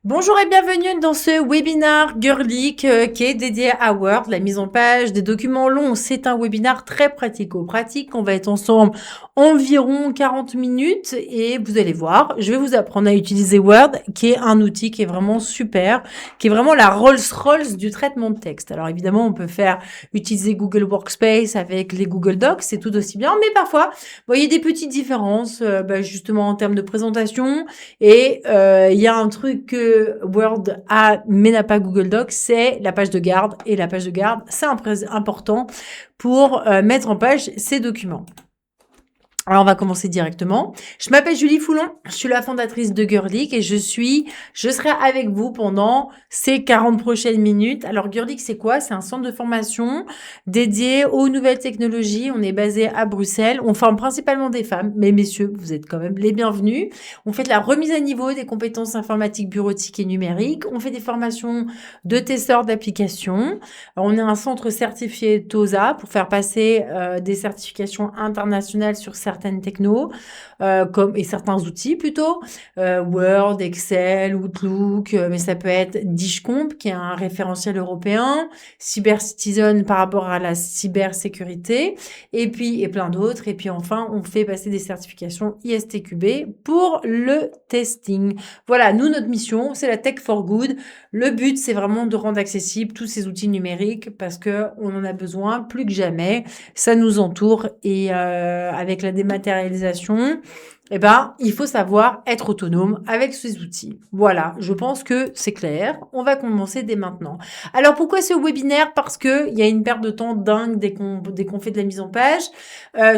Bonjour et bienvenue dans ce webinaire Girlic qui est dédié à Word, la mise en page des documents longs. C'est un webinaire très pratico-pratique. On va être ensemble environ 40 minutes et vous allez voir, je vais vous apprendre à utiliser Word qui est un outil qui est vraiment super, qui est vraiment la Rolls-Royce du traitement de texte. Alors évidemment, on peut utiliser Google Workspace avec les Google Docs, c'est tout aussi bien, mais parfois, vous voyez des petites différences justement en termes de présentation. Et il y a un truc que Word a mais n'a pas Google Docs, c'est la page de garde. Et la page de garde, c'est important pour mettre en page ces documents. Alors, on va commencer directement. Je m'appelle Julie Foulon, je suis la fondatrice de Girlic et je serai avec vous pendant ces 40 prochaines minutes. Alors, Girlic, c'est quoi? C'est un centre de formation dédié aux nouvelles technologies. On est basé à Bruxelles. On forme principalement des femmes, mais messieurs, vous êtes quand même les bienvenus. On fait de la remise à niveau des compétences informatiques, bureautiques et numériques. On fait des formations de testeurs d'applications. On est un centre certifié TOSA pour faire passer des certifications internationales sur certaines technos et certains outils plutôt, Word, Excel, Outlook, mais ça peut être Dishcomp qui est un référentiel européen, CyberCitizen par rapport à la cybersécurité, et plein d'autres. Et puis enfin, on fait passer des certifications ISTQB pour le testing. Voilà, nous, notre mission, c'est la Tech for Good. Le but, c'est vraiment de rendre accessibles tous ces outils numériques parce que on en a besoin plus que jamais. Ça nous entoure et avec la dématérialisation, il faut savoir être autonome avec ces outils. Voilà, je pense que c'est clair. On va commencer dès maintenant. Alors, pourquoi ce webinaire? Parce que il y a une perte de temps dingue dès qu'on fait de la mise en page.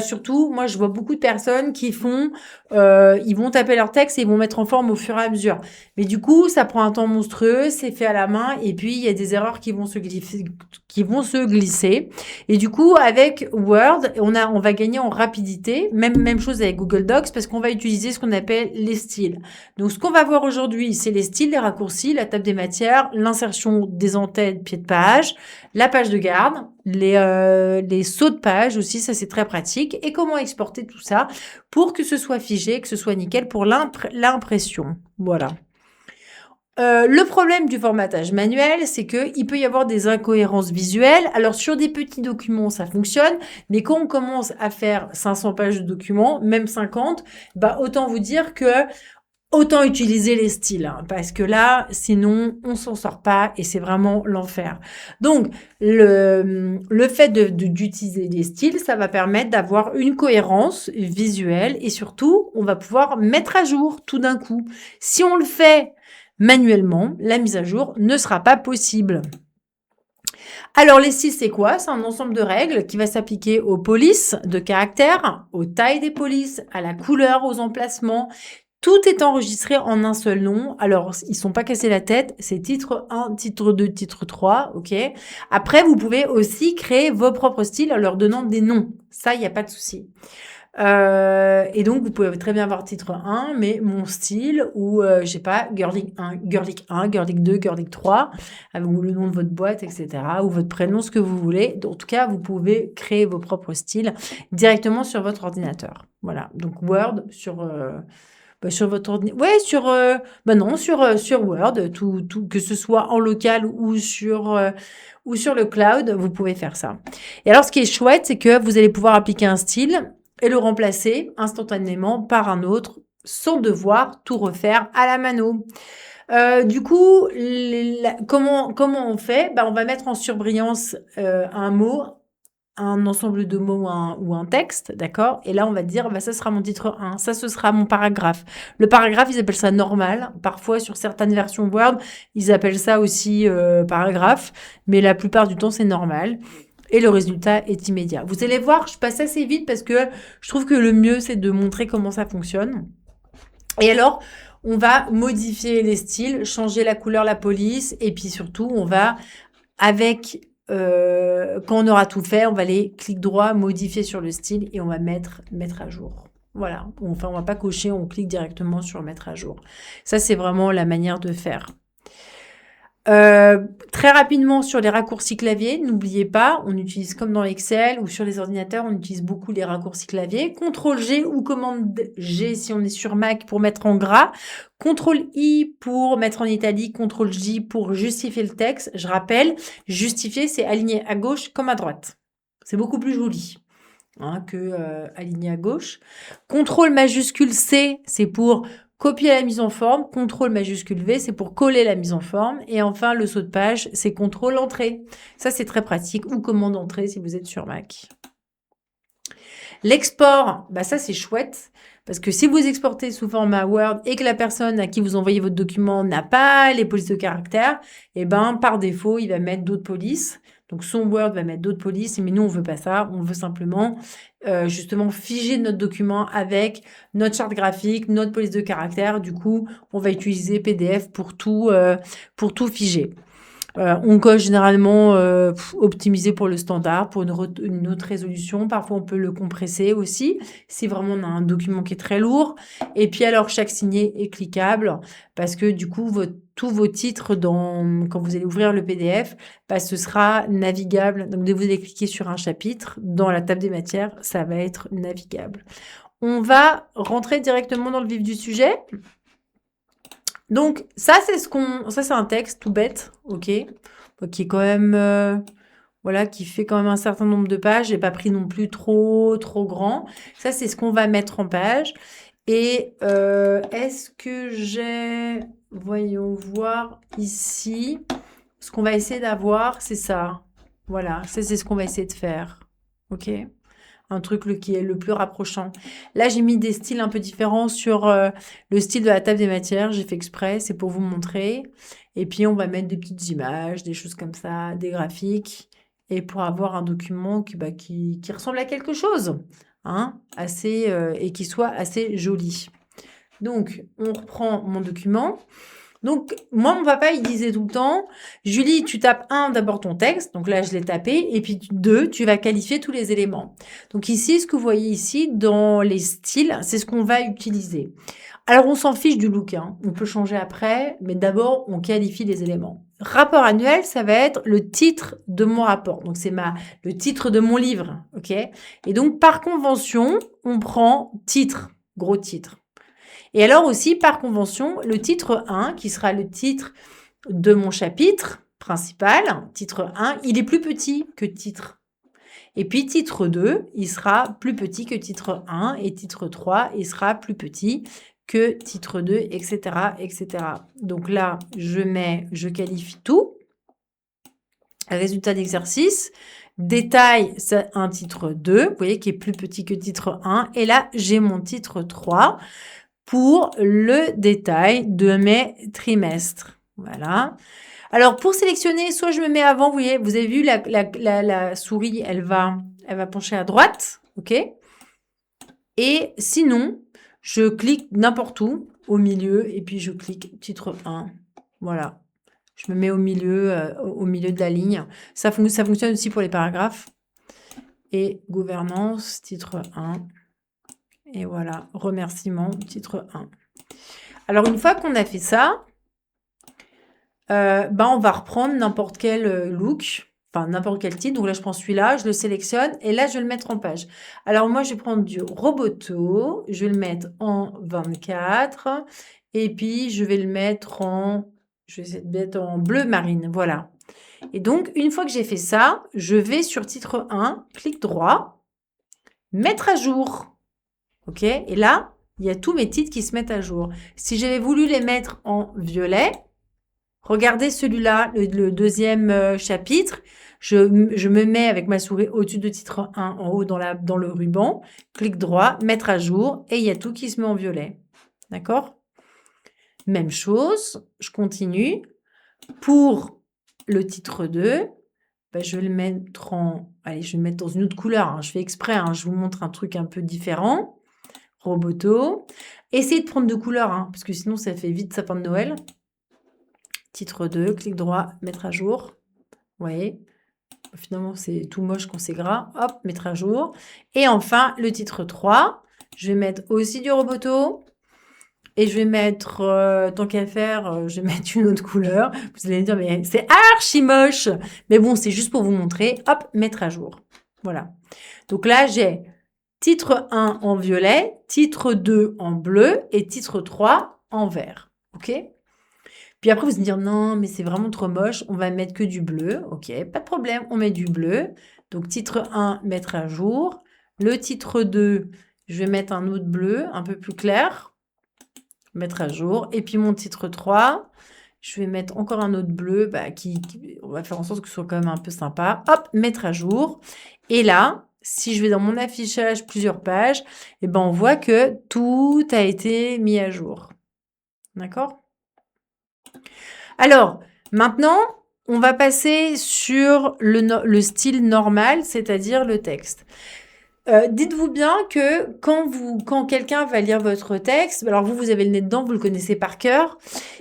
Surtout, moi, je vois beaucoup de personnes qui ils vont taper leur texte et ils vont mettre en forme au fur et à mesure. Mais du coup, ça prend un temps monstrueux, c'est fait à la main et puis il y a des erreurs qui vont se glisser. Et du coup, avec Word, on va gagner en rapidité. Même chose avec Google Docs parce qu'on va utiliser ce qu'on appelle les styles. Donc, ce qu'on va voir aujourd'hui, c'est les styles, les raccourcis, la table des matières, l'insertion des en-têtes, pied de page, la page de garde, les sauts de page aussi, ça c'est très pratique. Et comment exporter tout ça pour que ce soit figé, que ce soit nickel pour l'impression. Voilà. Le problème du formatage manuel, c'est qu'il peut y avoir des incohérences visuelles. Alors, sur des petits documents, ça fonctionne, mais quand on commence à faire 500 pages de documents, même 50, autant vous dire que autant utiliser les styles, hein, parce que là, sinon, on s'en sort pas et c'est vraiment l'enfer. Donc, le fait d'utiliser les styles, ça va permettre d'avoir une cohérence visuelle et surtout, on va pouvoir mettre à jour tout d'un coup. Si on le fait manuellement, la mise à jour ne sera pas possible. Alors, les styles, c'est quoi? C'est un ensemble de règles qui va s'appliquer aux polices de caractères, aux tailles des polices, à la couleur, aux emplacements. Tout est enregistré en un seul nom. Alors, ils sont pas cassés la tête. C'est titre 1, titre 2, titre 3, ok? Après, vous pouvez aussi créer vos propres styles en leur donnant des noms. Ça, il n'y a pas de souci. Et donc, vous pouvez très bien avoir titre 1, mais mon style, ou je sais pas, Girlic 1, Girlic 1, Girlic 2, Girlic 3, avec le nom de votre boîte, etc., ou votre prénom, ce que vous voulez. En tout cas, vous pouvez créer vos propres styles directement sur votre ordinateur. Voilà. Donc, Word sur votre ordinateur. Ouais, sur Word, tout, que ce soit en local ou sur le cloud, vous pouvez faire ça. Et alors, ce qui est chouette, c'est que vous allez pouvoir appliquer un style et le remplacer instantanément par un autre sans devoir tout refaire à la mano. Du coup, comment on fait? On va mettre en surbrillance un mot, un ensemble de mots ou un texte, d'accord? Et là, on va dire, ça sera mon titre 1, ça, ce sera mon paragraphe. Le paragraphe, ils appellent ça normal. Parfois, sur certaines versions Word, ils appellent ça aussi paragraphe, mais la plupart du temps, c'est normal. Et le résultat est immédiat. Vous allez voir, je passe assez vite parce que je trouve que le mieux, c'est de montrer comment ça fonctionne. Et alors, on va modifier les styles, changer la couleur, la police, et puis surtout, on va, quand on aura tout fait, on va aller clic droit, modifier sur le style, et on va mettre à jour. Voilà. Enfin, on va pas cocher, on clique directement sur mettre à jour. Ça, c'est vraiment la manière de faire. Très rapidement sur les raccourcis clavier, n'oubliez pas, on utilise comme dans Excel ou sur les ordinateurs, on utilise beaucoup les raccourcis clavier. CTRL-G ou commande G si on est sur Mac pour mettre en gras. CTRL-I pour mettre en italique, CTRL-J pour justifier le texte. Je rappelle, justifier, c'est aligner à gauche comme à droite. C'est beaucoup plus joli. Que aligné à gauche. CTRL majuscule C, c'est pour copier la mise en forme. CTRL majuscule V, c'est pour coller la mise en forme. Et enfin, le saut de page, c'est CTRL entrée. Ça, c'est très pratique. Ou commande entrée si vous êtes sur Mac. L'export, bah ça, c'est chouette. Parce que si vous exportez sous format Word et que la personne à qui vous envoyez votre document n'a pas les polices de caractère, eh ben, par défaut, il va mettre d'autres polices. Donc, son Word va mettre d'autres polices, mais nous, on veut pas ça. On veut simplement, justement, figer notre document avec notre charte graphique, notre police de caractère. Du coup, on va utiliser PDF pour tout figer. On coche généralement optimisé pour le standard, pour une autre résolution. Parfois, on peut le compresser aussi, si vraiment on a un document qui est très lourd. Et puis alors, chaque signé est cliquable, parce que du coup, tous vos titres, quand vous allez ouvrir le PDF, ce sera navigable. Donc, dès que vous allez cliquer sur un chapitre, dans la table des matières, ça va être navigable. On va rentrer directement dans le vif du sujet. Donc, ça, c'est un texte tout bête, ok, qui est quand même, voilà, qui fait quand même un certain nombre de pages. J'ai pas pris non plus trop grand. Ça, c'est ce qu'on va mettre en page. Et est-ce que j'ai, voyons voir ici, ce qu'on va essayer d'avoir, c'est ça. Voilà, ça, c'est ce qu'on va essayer de faire, ok. Un truc qui est le plus rapprochant. Là, j'ai mis des styles un peu différents sur le style de la table des matières. J'ai fait exprès, c'est pour vous montrer. Et puis, on va mettre des petites images, des choses comme ça, des graphiques. Et pour avoir un document qui ressemble à quelque chose, assez, et qui soit assez joli. Donc, on reprend mon document. Donc, moi, mon papa, il disait tout le temps, Julie, tu tapes d'abord ton texte. Donc là, je l'ai tapé. Et puis 2, tu vas qualifier tous les éléments. Donc ici, ce que vous voyez ici, dans les styles, c'est ce qu'on va utiliser. Alors, on s'en fiche du look. On peut changer après. Mais d'abord, on qualifie les éléments. Rapport annuel, ça va être le titre de mon rapport. Donc, c'est le titre de mon livre. OK? Et donc, par convention, on prend titre, gros titre. Et alors aussi, par convention, le titre 1, qui sera le titre de mon chapitre principal, titre 1, il est plus petit que titre. Et puis titre 2, il sera plus petit que titre 1, et titre 3, il sera plus petit que titre 2, etc., etc. Donc là, je qualifie tout. Résultat d'exercice. Détail, c'est un titre 2, vous voyez, qui est plus petit que titre 1. Et là, j'ai mon titre 3 pour le détail de mes trimestres. Voilà. Alors, pour sélectionner, soit je me mets avant, vous avez vu, la souris, elle va pencher à droite, ok? Et sinon, je clique n'importe où, au milieu, et puis je clique titre 1. Voilà. Je me mets au milieu de la ligne. Ça fonctionne aussi pour les paragraphes. Et gouvernance, titre 1. Et voilà, remerciement, titre 1. Alors, une fois qu'on a fait ça, on va reprendre n'importe quel look, enfin n'importe quel titre. Donc là, je prends celui-là, je le sélectionne et là, je vais le mettre en page. Alors moi, je vais prendre du Roboto, je vais le mettre en 24 et puis je vais le mettre je vais essayer de mettre en bleu marine, voilà. Et donc, une fois que j'ai fait ça, je vais sur titre 1, clic droit, mettre à jour. OK? Et là, il y a tous mes titres qui se mettent à jour. Si j'avais voulu les mettre en violet, regardez celui-là, le deuxième chapitre. Je me mets avec ma souris au-dessus de titre 1, en haut dans le ruban. Clic droit, mettre à jour, et il y a tout qui se met en violet. D'accord? Même chose, je continue. Pour le titre 2, je vais le mettre allez, je vais le mettre dans une autre couleur. Je fais exprès, je vous montre un truc un peu différent. Roboto. Essayez de prendre deux couleurs, parce que sinon, ça fait vite sapin de Noël. Titre 2, clic droit, mettre à jour. Vous voyez, finalement, c'est tout moche quand c'est gras. Hop, mettre à jour. Et enfin, le titre 3, je vais mettre aussi du Roboto. Et je vais mettre, tant qu'à faire, je vais mettre une autre couleur. Vous allez me dire, mais c'est archi moche. Mais bon, c'est juste pour vous montrer. Hop, mettre à jour. Voilà. Donc là, j'ai titre 1 en violet, titre 2 en bleu et titre 3 en vert. OK? Puis après, vous allez me dire, non, mais c'est vraiment trop moche. On va mettre que du bleu. OK, pas de problème. On met du bleu. Donc, titre 1, mettre à jour. Le titre 2, je vais mettre un autre bleu un peu plus clair. Mettre à jour. Et puis, mon titre 3, je vais mettre encore un autre bleu on va faire en sorte que ce soit quand même un peu sympa. Hop, mettre à jour. Et là, si je vais dans mon affichage plusieurs pages, eh ben, on voit que tout a été mis à jour. D'accord? Alors, maintenant, on va passer sur le style normal, c'est-à-dire le texte. Dites-vous bien que quand quelqu'un va lire votre texte, alors vous avez le nez dedans, vous le connaissez par cœur,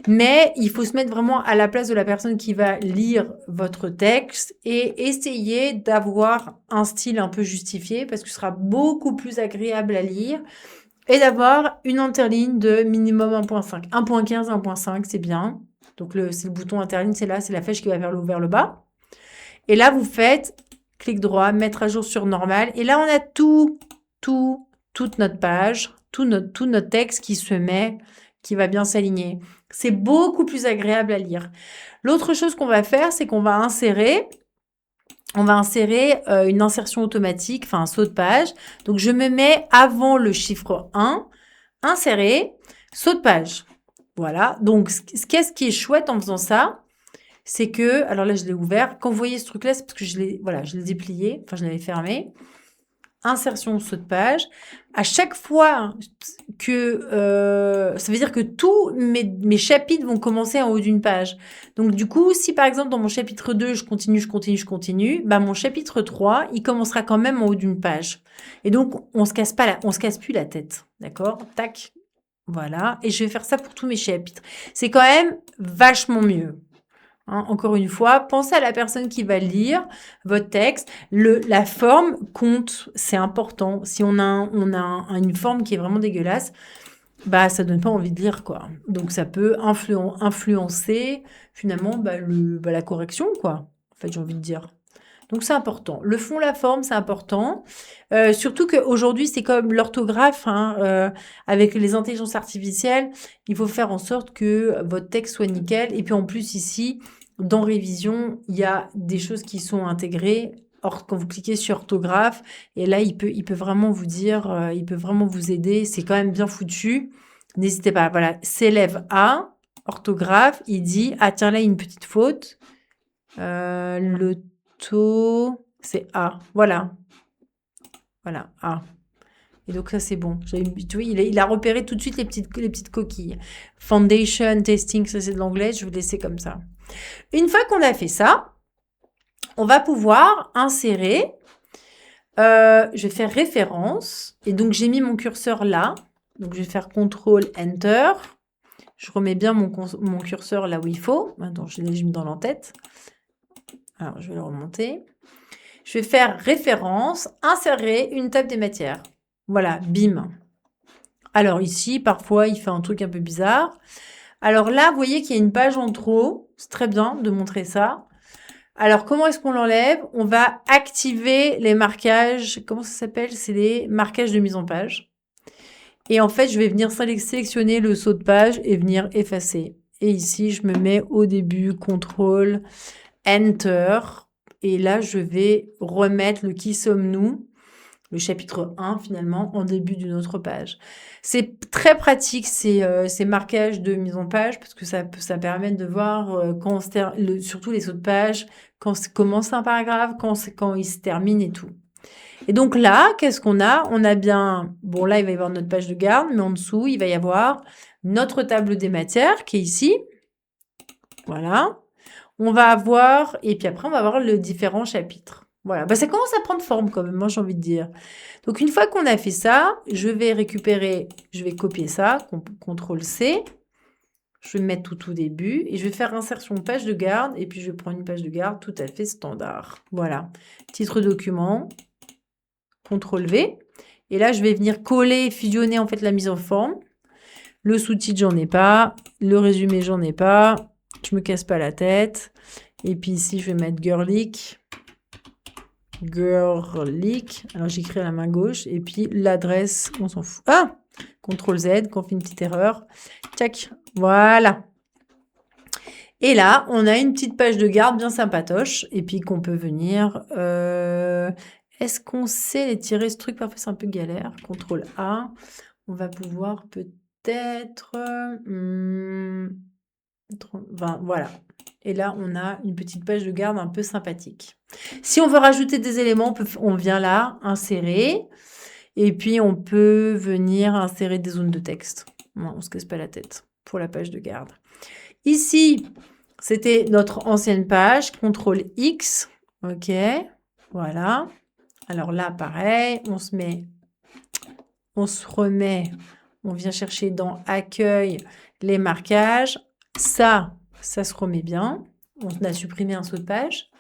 mais il faut se mettre vraiment à la place de la personne qui va lire votre texte et essayer d'avoir un style un peu justifié parce que ce sera beaucoup plus agréable à lire et d'avoir une interligne de minimum 1.5. 1.15, 1.5, c'est bien. Donc, c'est le bouton interligne, c'est là, c'est la flèche qui va vers le bas. Et là, vous faites clic droit, mettre à jour sur normal. Et là, on a toute notre page, tout notre texte qui se met, qui va bien s'aligner. C'est beaucoup plus agréable à lire. L'autre chose qu'on va faire, c'est qu'on va insérer une insertion automatique, enfin un saut de page. Donc, je me mets avant le chiffre 1, insérer, saut de page. Voilà. Donc, ce qui est chouette en faisant ça, c'est que, alors là, je l'ai ouvert. Quand vous voyez ce truc-là, c'est parce que je l'ai déplié. Enfin, je l'avais fermé. Insertion, saut de page. À chaque fois que, ça veut dire que tous mes chapitres vont commencer en haut d'une page. Donc, du coup, si par exemple, dans mon chapitre 2, je continue, bah, mon chapitre 3, il commencera quand même en haut d'une page. Et donc, on se casse plus la tête. D'accord? Tac. Voilà. Et je vais faire ça pour tous mes chapitres. C'est quand même vachement mieux. Hein, encore une fois, pensez à la personne qui va lire votre texte. La forme compte, c'est important. Si on a une forme qui est vraiment dégueulasse, bah ça donne pas envie de lire quoi. Donc ça peut influencer finalement la correction quoi. En fait, j'ai envie de dire. Donc c'est important. Le fond, la forme, c'est important. Surtout qu'aujourd'hui, c'est comme l'orthographe, hein, avec les intelligences artificielles, il faut faire en sorte que votre texte soit nickel. Et puis en plus ici, dans révision, il y a des choses qui sont intégrées. Or, quand vous cliquez sur orthographe, et là, il peut vraiment vous dire, il peut vraiment vous aider. C'est quand même bien foutu. N'hésitez pas. Voilà, s'élève A, orthographe, il dit, ah tiens, là, il y a une petite faute. Le taux, c'est A. Voilà. Voilà, A. Et donc ça, c'est bon. Il a repéré tout de suite les petites coquilles. Foundation, testing, ça c'est de l'anglais. Je vais laisser comme ça. Une fois qu'on a fait ça, on va pouvoir insérer. Je vais faire référence. Et donc, j'ai mis mon curseur là. Donc, je vais faire CTRL, ENTER. Je remets bien mon curseur là où il faut. Attends, je l'ai mis dans l'entête. Alors, je vais le remonter. Je vais faire référence, insérer une table des matières. Voilà, bim. Alors ici, parfois, il fait un truc un peu bizarre. Alors là, vous voyez qu'il y a une page en trop. C'est très bien de montrer ça. Alors, comment est-ce qu'on l'enlève? On va activer les marquages. Comment ça s'appelle? C'est les marquages de mise en page. Et en fait, je vais venir sélectionner le saut de page et venir effacer. Et ici, je me mets au début, CTRL, ENTER. Et là, je vais remettre le qui sommes-nous, le chapitre 1 finalement, en début d'une autre page. C'est très pratique ces marquages de mise en page parce que ça permet de voir surtout les sauts de page, quand commence un paragraphe, quand il se termine et tout. Et donc là, qu'est-ce qu'on a? On a bien, bon là il va y avoir notre page de garde, mais en dessous il va y avoir notre table des matières qui est ici. Voilà. On va avoir, et puis après, on va avoir le différents chapitres. Voilà, ça commence à prendre forme quand même, moi j'ai envie de dire. Donc une fois qu'on a fait ça, je vais copier ça, CTRL-C. Je vais mettre tout au début et je vais faire insertion page de garde et puis je vais prendre une page de garde tout à fait standard. Voilà, titre document, CTRL-V. Et là, je vais venir coller, fusionner en fait la mise en forme. Le sous-titre, j'en ai pas. Le résumé, j'en ai pas. Je me casse pas la tête. Et puis ici, je vais mettre girlic. Girlic. Alors, j'écris à la main gauche. Et puis, l'adresse, on s'en fout. Ah! CTRL Z, qu'on fait une petite erreur. Tchac. Voilà. Et là, on a une petite page de garde bien sympatoche. Et puis, qu'on peut venir... Est-ce qu'on sait les tirer ce truc? Parfois, c'est un peu galère. CTRL A. On va pouvoir peut-être... 20, voilà. Et là, on a une petite page de garde un peu sympathique. Si on veut rajouter des éléments, on vient là, insérer. Et puis, on peut venir insérer des zones de texte. Non, on ne se casse pas la tête pour la page de garde. Ici, c'était notre ancienne page. CTRL X. OK. Voilà. Alors là, pareil, on se remet, on vient chercher dans accueil les marquages. Ça se remet bien. On a supprimé un saut de page.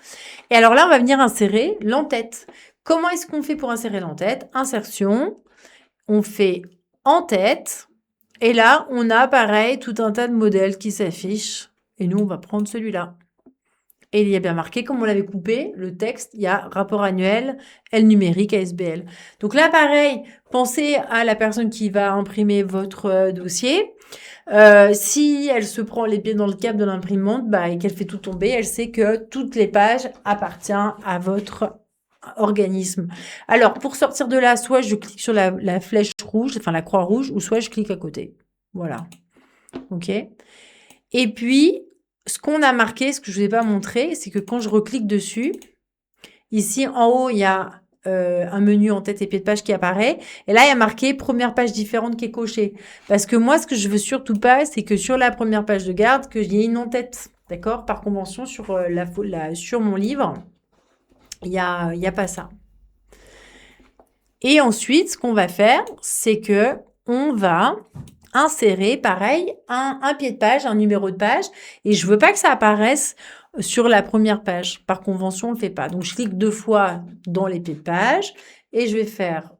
Et alors là, on va venir insérer l'en-tête. Comment est-ce qu'on fait pour insérer l'en-tête? Insertion, on fait en-tête. Et là, on a pareil, tout un tas de modèles qui s'affichent. Et nous, on va prendre celui-là. Et il y a bien marqué, comme on l'avait coupé, le texte, il y a rapport annuel, L numérique, ASBL. Donc là, pareil, pensez à la personne qui va imprimer votre dossier. Si elle se prend les pieds dans le câble de l'imprimante et qu'elle fait tout tomber, elle sait que toutes les pages appartiennent à votre organisme. Alors, pour sortir de là, soit je clique sur la flèche rouge, enfin la croix rouge, ou soit je clique à côté. Voilà. OK. Et puis, ce qu'on a marqué, ce que je ne vous ai pas montré, c'est que quand je reclique dessus, ici en haut, il y a un menu en tête et pied de page qui apparaît. Et là, il y a marqué première page différente qui est cochée. Parce que moi, ce que je veux surtout pas, c'est que sur la première page de garde, qu'il y ait une en-tête. D'accord? Par convention, sur, sur mon livre, il y a pas ça. Et ensuite, ce qu'on va faire, c'est que on va insérer, pareil, un pied de page, un numéro de page. Et je veux pas que ça apparaisse sur la première page. Par convention, on le fait pas. Donc, je clique 2 fois dans les pieds de page et je vais faire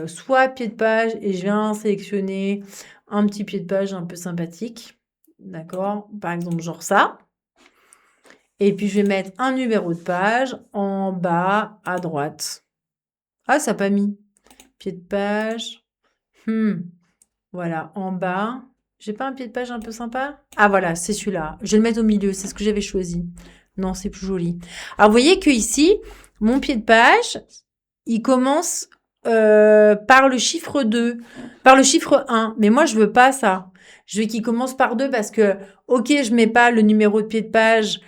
soit pied de page et je viens sélectionner un petit pied de page un peu sympathique. D'accord? Par exemple, genre ça. Et puis, je vais mettre un numéro de page en bas à droite. Ah, ça n'a pas mis. Pied de page. Voilà, en bas. J'ai pas un pied de page un peu sympa? Ah voilà, c'est celui-là. Je vais le mettre au milieu, c'est ce que j'avais choisi. Non, c'est plus joli. Alors, vous voyez que ici, mon pied de page, il commence par le chiffre 2, par le chiffre 1. Mais moi, je veux pas ça. Je veux qu'il commence par 2 parce que, ok, je mets pas le numéro de pied de page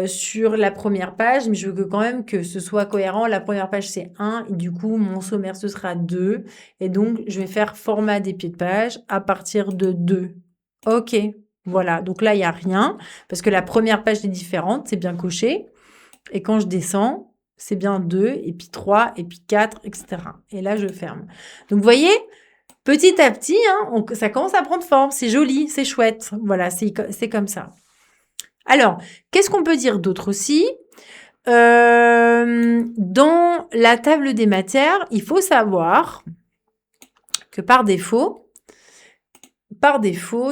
sur la première page, mais je veux quand même que ce soit cohérent. La première page, c'est 1, et du coup, mon sommaire, ce sera 2. Et donc, je vais faire format des pieds de page à partir de 2. OK, voilà. Donc là, il n'y a rien, parce que la première page est différente, c'est bien coché. Et quand je descends, c'est bien 2, et puis 3, et puis 4, etc. Et là, je ferme. Donc, vous voyez, petit à petit, ça commence à prendre forme. C'est joli, c'est chouette. Voilà, c'est comme ça. Alors, qu'est-ce qu'on peut dire d'autre aussi? Dans la table des matières, il faut savoir que par défaut,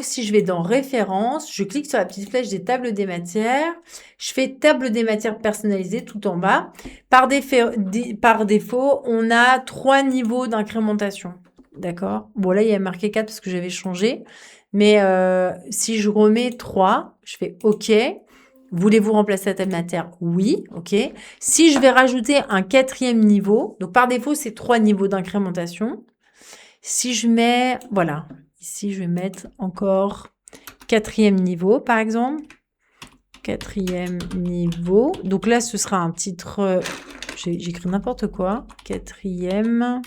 si je vais dans références, je clique sur la petite flèche des tables des matières, je fais table des matières personnalisées tout en bas. Par défaut, on a 3 niveaux d'incrémentation. D'accord? Bon, là, il y a marqué 4 parce que j'avais changé. Mais si je remets 3, je fais OK. Voulez-vous remplacer la table matière? Oui, OK. Si je vais rajouter un 4e niveau, donc par défaut, c'est 3 niveaux d'incrémentation. Si je mets, voilà, ici, je vais mettre encore 4e niveau, par exemple. 4e niveau. Donc là, ce sera un titre, j'écris n'importe quoi. 4e.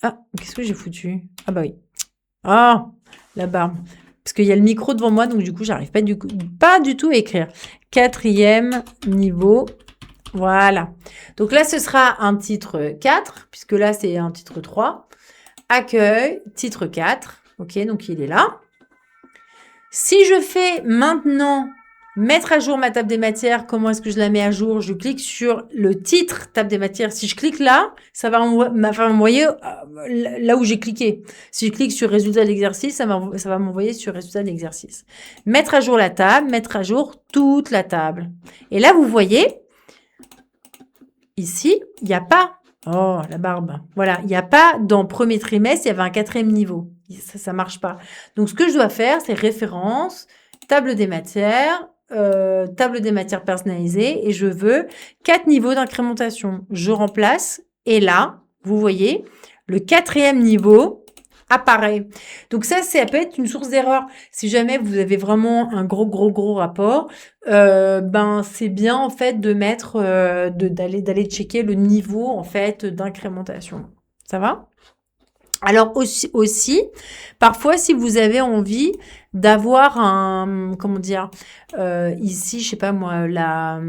Ah, qu'est-ce que j'ai foutu? Ah bah oui. Ah, la barbe. Parce qu'il y a le micro devant moi, donc du coup, j'arrive pas du tout à écrire. 4e niveau. Voilà. Donc là, ce sera un titre 4, puisque là, c'est un titre 3. Accueil, titre 4. OK, donc il est là. Si je fais maintenant Mettre à jour ma table des matières, comment est-ce que je la mets à jour? Je clique sur le titre table des matières. Si je clique là, ça va m'envoyer là où j'ai cliqué. Si je clique sur résultat de l'exercice, ça va m'envoyer sur résultat de l'exercice. Mettre à jour la table, mettre à jour toute la table. Et là, vous voyez, ici, il n'y a pas, oh, la barbe. Voilà, il n'y a pas dans premier trimestre, il y avait un 4e niveau. Ça marche pas. Donc, ce que je dois faire, c'est référence, table des matières, table des matières personnalisées, et je veux 4 niveaux d'incrémentation. Je remplace, et là, vous voyez, le 4e niveau apparaît. Donc ça peut être une source d'erreur. Si jamais vous avez vraiment un gros rapport, ben c'est bien en fait de mettre, d'aller checker le niveau en fait d'incrémentation. Ça va? Alors aussi, parfois, si vous avez envie d'avoir un, comment dire, ici, je sais pas moi, la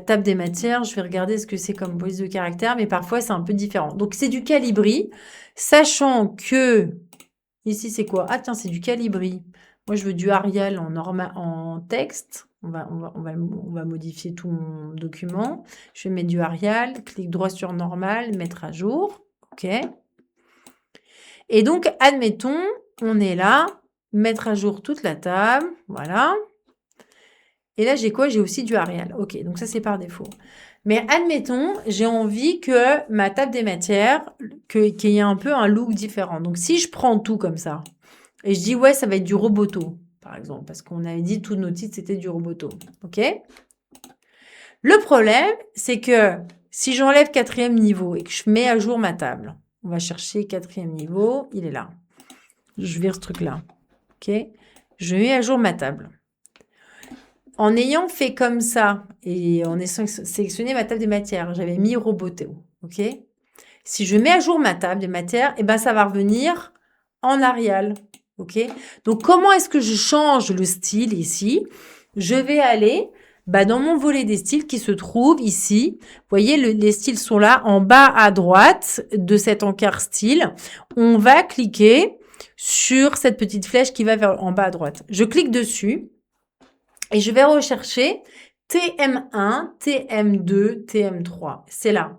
table des matières, je vais regarder ce que c'est comme police de caractère, mais parfois c'est un peu différent. Donc c'est du Calibri, sachant que, ici c'est quoi? Ah tiens, c'est du Calibri. Moi je veux du Arial en texte. On va modifier tout mon document. Je vais mettre du Arial, clic droit sur normal, mettre à jour. OK. Et donc, admettons, on est là, mettre à jour toute la table, voilà. Et là, j'ai quoi? J'ai aussi du Arial. OK, donc ça, c'est par défaut. Mais admettons, j'ai envie que ma table des matières, qu'il y ait un peu un look différent. Donc, si je prends tout comme ça, et je dis, ouais, ça va être du Roboto, par exemple, parce qu'on avait dit tous nos titres, c'était du Roboto. OK? Le problème, c'est que si j'enlève 4e niveau et que je mets à jour ma table, on va chercher 4e niveau, il est là. Je vire ce truc-là. OK? Je mets à jour ma table. En ayant fait comme ça et en ayant sélectionné ma table des matières, j'avais mis Roboto. OK? Si je mets à jour ma table des matières, eh ben, ça va revenir en Arial. OK? Donc, comment est-ce que je change le style ici? Je vais aller dans mon volet des styles qui se trouve ici. Vous voyez, les styles sont là en bas à droite de cet encart style. On va cliquer sur cette petite flèche qui va vers en bas à droite. Je clique dessus et je vais rechercher TM1, TM2, TM3. C'est là.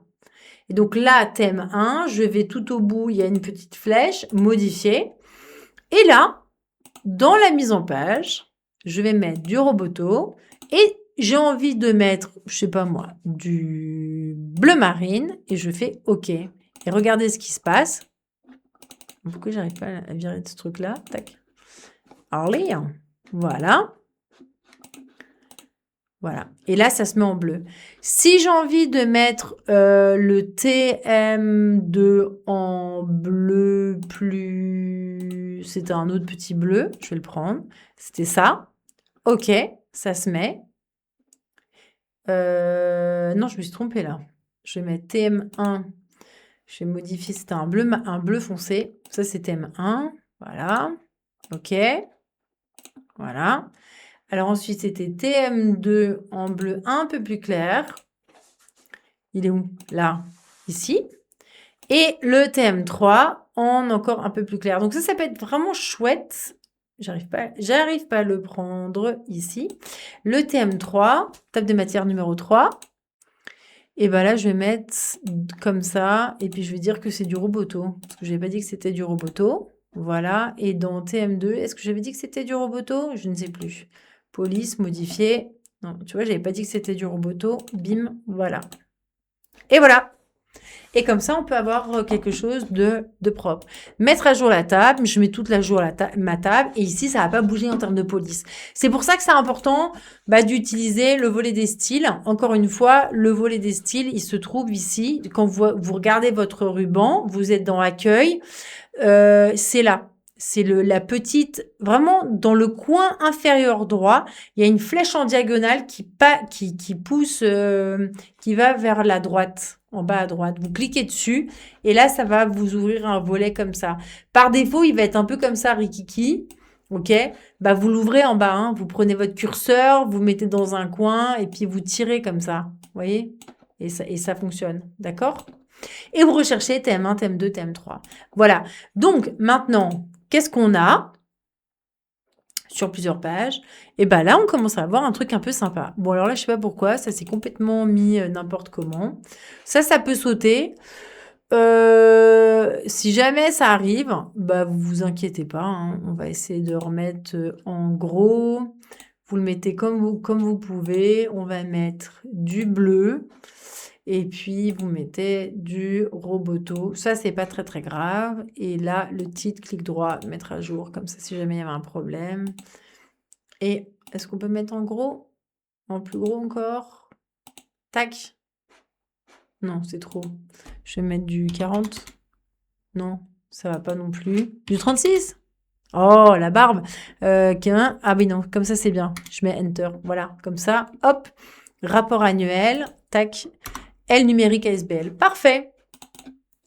Et donc là, TM1, je vais tout au bout, il y a une petite flèche, modifier. Et là, dans la mise en page, je vais mettre du Roboto et j'ai envie de mettre, je sais pas moi, du bleu marine et je fais OK. Et regardez ce qui se passe. Pourquoi j'arrive pas à virer de ce truc-là? Tac. Allez, voilà. Voilà. Et là, ça se met en bleu. Si j'ai envie de mettre le TM2 en bleu plus... C'était un autre petit bleu. Je vais le prendre. C'était ça. OK. Ça se met. Non, je me suis trompée là. Je vais mettre TM1. Je vais modifier. C'était un bleu foncé. Ça, c'est TM1. Voilà. OK. Voilà. Alors ensuite, c'était TM2 en bleu un peu plus clair. Il est où? Là, ici. Et le TM3 en encore un peu plus clair. Donc ça peut être vraiment chouette. J'arrive pas à le prendre ici. Le TM3, table de matière numéro 3. Et ben là, je vais mettre comme ça. Et puis, je vais dire que c'est du Roboto. Parce que je n'avais pas dit que c'était du Roboto. Voilà. Et dans TM2, est-ce que j'avais dit que c'était du Roboto? Je ne sais plus. Police, modifier. Non, tu vois, j'avais pas dit que c'était du Roboto. Bim, voilà. Et voilà. Et comme ça, on peut avoir quelque chose de propre. Mettre à jour la table, je mets toute la jour ma table, et ici, ça va pas bouger en termes de police. C'est pour ça que c'est important d'utiliser le volet des styles. Encore une fois, le volet des styles, il se trouve ici. Quand vous regardez votre ruban, vous êtes dans Accueil, c'est là. C'est la petite, vraiment dans le coin inférieur droit, il y a une flèche en diagonale qui pousse, qui va vers la droite, en bas à droite. Vous cliquez dessus et là, ça va vous ouvrir un volet comme ça. Par défaut, il va être un peu comme ça, rikiki. OK? Vous l'ouvrez en bas, hein. Vous prenez votre curseur, vous mettez dans un coin et puis vous tirez comme ça. Vous voyez? Et ça fonctionne. D'accord? Et vous recherchez TM1, TM2, TM3. Voilà. Donc, maintenant, qu'est-ce qu'on a? sur plusieurs pages, et ben là, on commence à avoir un truc un peu sympa. Bon, alors là, je sais pas pourquoi, ça s'est complètement mis n'importe comment. Ça peut sauter. Si jamais ça arrive, bah vous vous inquiétez pas, hein. On va essayer de remettre en gros. Vous le mettez comme vous pouvez. On va mettre du bleu. Et puis, vous mettez du roboto. Ça, c'est pas très, très grave. Et là, le titre, clic droit, mettre à jour, comme ça, si jamais il y avait un problème. Et est-ce qu'on peut mettre en gros? En plus gros encore? Tac. Non, c'est trop. Je vais mettre du 40. Non, ça va pas non plus. Du 36? Oh, la barbe. Ah oui, non, comme ça, c'est bien. Je mets Enter. Voilà, comme ça, hop. Rapport annuel. Tac. L numérique ASBL. Parfait.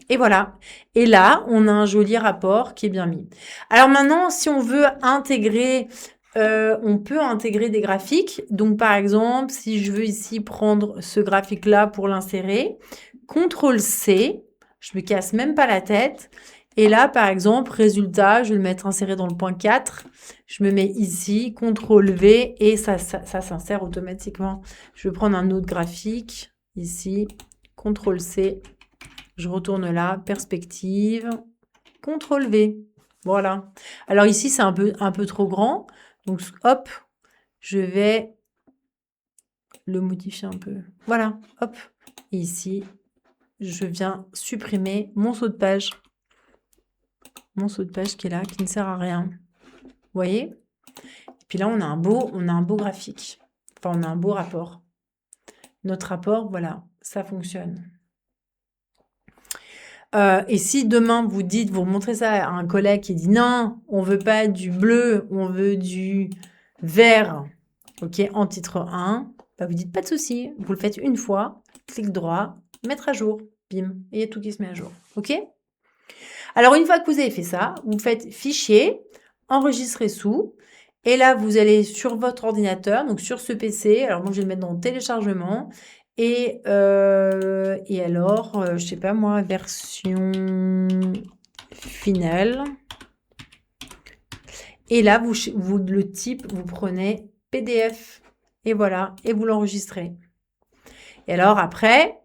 Et voilà. Et là, on a un joli rapport qui est bien mis. Alors maintenant, si on veut intégrer, on peut intégrer des graphiques. Donc, par exemple, si je veux ici prendre ce graphique-là pour l'insérer, CTRL-C, je me casse même pas la tête. Et là, par exemple, résultat, je vais le mettre inséré dans le point 4. Je me mets ici, CTRL-V, et ça s'insère automatiquement. Je vais prendre un autre graphique, ici, CTRL-C. Je retourne là, perspective, CTRL-V. Voilà. Alors ici, c'est un peu trop grand. Donc, hop, je vais le modifier un peu. Voilà, hop. Et ici, je viens supprimer mon saut de page. Mon saut de page qui est là, qui ne sert à rien. Vous voyez? Et puis là, on a un beau graphique. Enfin, on a un beau rapport. Notre rapport, voilà, ça fonctionne. Et si demain vous montrez ça à un collègue qui dit non, on veut pas du bleu, on veut du vert, ok, en titre 1, bah vous dites pas de souci, vous le faites une fois, clic droit, mettre à jour, bim, et il y a tout qui se met à jour, ok? Alors une fois que vous avez fait ça, vous faites fichier, enregistrer sous, et là vous allez sur votre ordinateur, donc sur ce PC, alors moi je vais le mettre dans le téléchargement, et alors, je sais pas moi, version finale. Et là, le type, vous prenez PDF. Et voilà, et vous l'enregistrez. Et alors après,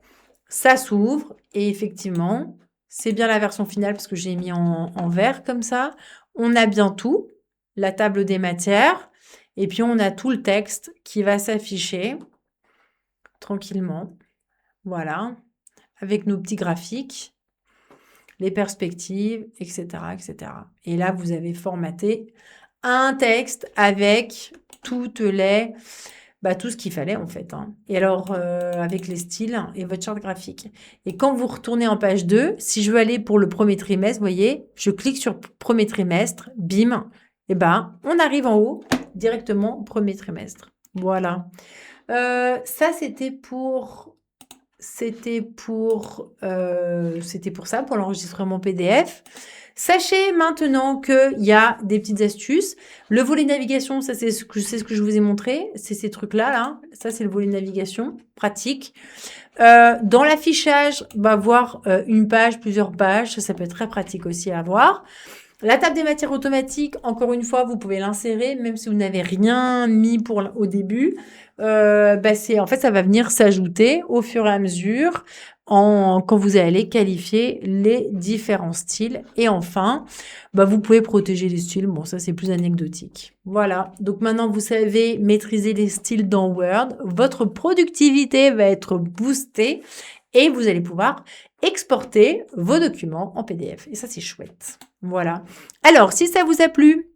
ça s'ouvre. Et effectivement, c'est bien la version finale parce que j'ai mis en vert comme ça. On a bien tout, la table des matières. Et puis, on a tout le texte qui va s'afficher tranquillement. Voilà, avec nos petits graphiques, les perspectives, etc., etc. Et là, vous avez formaté un texte avec toutes les, tout ce qu'il fallait en fait, hein. Et alors, avec les styles et votre charte graphique. Et quand vous retournez en page 2, si je veux aller pour le premier trimestre, vous voyez, je clique sur premier trimestre, bim, et on arrive en haut, directement premier trimestre. Voilà. Ça, c'était pour ça, pour l'enregistrement PDF. Sachez maintenant qu'il y a des petites astuces. Le volet navigation, ça c'est ce que je vous ai montré. C'est ces trucs-là, là. Ça, c'est le volet navigation, pratique. Dans l'affichage, voir une page, plusieurs pages, ça peut être très pratique aussi à voir. La table des matières automatique, encore une fois, vous pouvez l'insérer, même si vous n'avez rien mis au début. En fait, ça va venir s'ajouter au fur et à mesure quand vous allez qualifier les différents styles. Et enfin, vous pouvez protéger les styles. Bon, ça, c'est plus anecdotique. Voilà. Donc maintenant, vous savez maîtriser les styles dans Word. Votre productivité va être boostée et vous allez pouvoir exporter vos documents en PDF. Et ça, c'est chouette. Voilà. Alors, si ça vous a plu,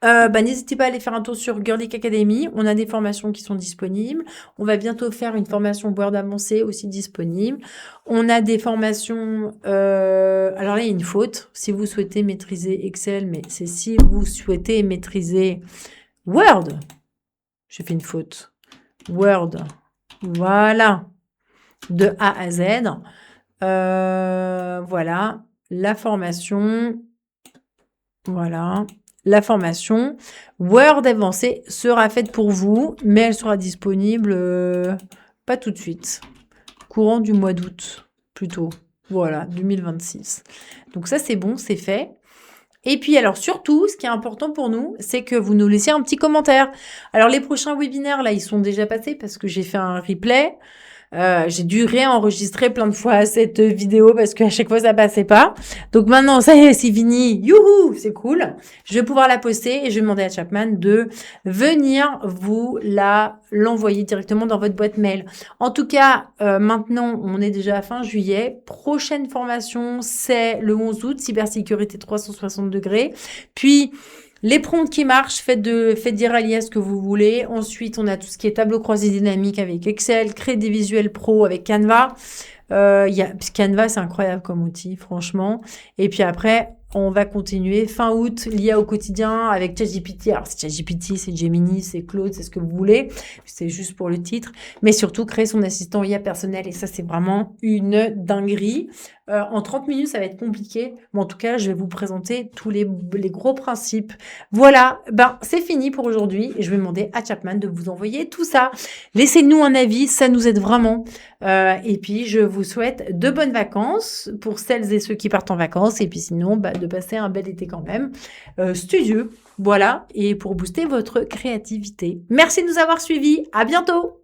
n'hésitez pas à aller faire un tour sur Girlic Academy. On a des formations qui sont disponibles. On va bientôt faire une formation Word avancée aussi disponible. On a des formations... alors là, il y a une faute. Si vous souhaitez maîtriser Excel, mais c'est si vous souhaitez maîtriser Word. J'ai fait une faute. Word. Voilà. De A à Z. Voilà. La formation. Voilà. La formation Word avancée sera faite pour vous, mais elle sera disponible pas tout de suite. Courant du mois d'août, plutôt. Voilà, 2026. Donc ça, c'est bon, c'est fait. Et puis alors surtout, ce qui est important pour nous, c'est que vous nous laissiez un petit commentaire. Alors les prochains webinaires, là, ils sont déjà passés parce que j'ai fait un replay. J'ai dû réenregistrer plein de fois cette vidéo parce qu'à chaque fois ça passait pas. Donc maintenant ça y est, c'est fini. Youhou, c'est cool. Je vais pouvoir la poster et je vais demander à Chapman de venir vous l'envoyer directement dans votre boîte mail. En tout cas, maintenant on est déjà à fin juillet. Prochaine formation, c'est le 11 août, cybersécurité 360 degrés. Puis les prompts qui marchent, faites dire à l'IA ce que vous voulez. Ensuite, on a tout ce qui est tableau croisé dynamique avec Excel, créer des visuels pro avec Canva. Canva, c'est incroyable comme outil, franchement. Et puis après, on va continuer. Fin août, l'IA au quotidien avec ChatGPT. Alors, c'est ChatGPT, c'est Gemini, c'est Claude, c'est ce que vous voulez. C'est juste pour le titre. Mais surtout, créer son assistant IA personnel. Et ça, c'est vraiment une dinguerie. En 30 minutes, ça va être compliqué. Mais en tout cas, je vais vous présenter tous les gros principes. Voilà. C'est fini pour aujourd'hui. Et je vais demander à Chapman de vous envoyer tout ça. Laissez-nous un avis. Ça nous aide vraiment. Et puis, je vous souhaite de bonnes vacances pour celles et ceux qui partent en vacances. Et puis sinon, de passer un bel été quand même. Studieux. Voilà. Et pour booster votre créativité. Merci de nous avoir suivis. À bientôt.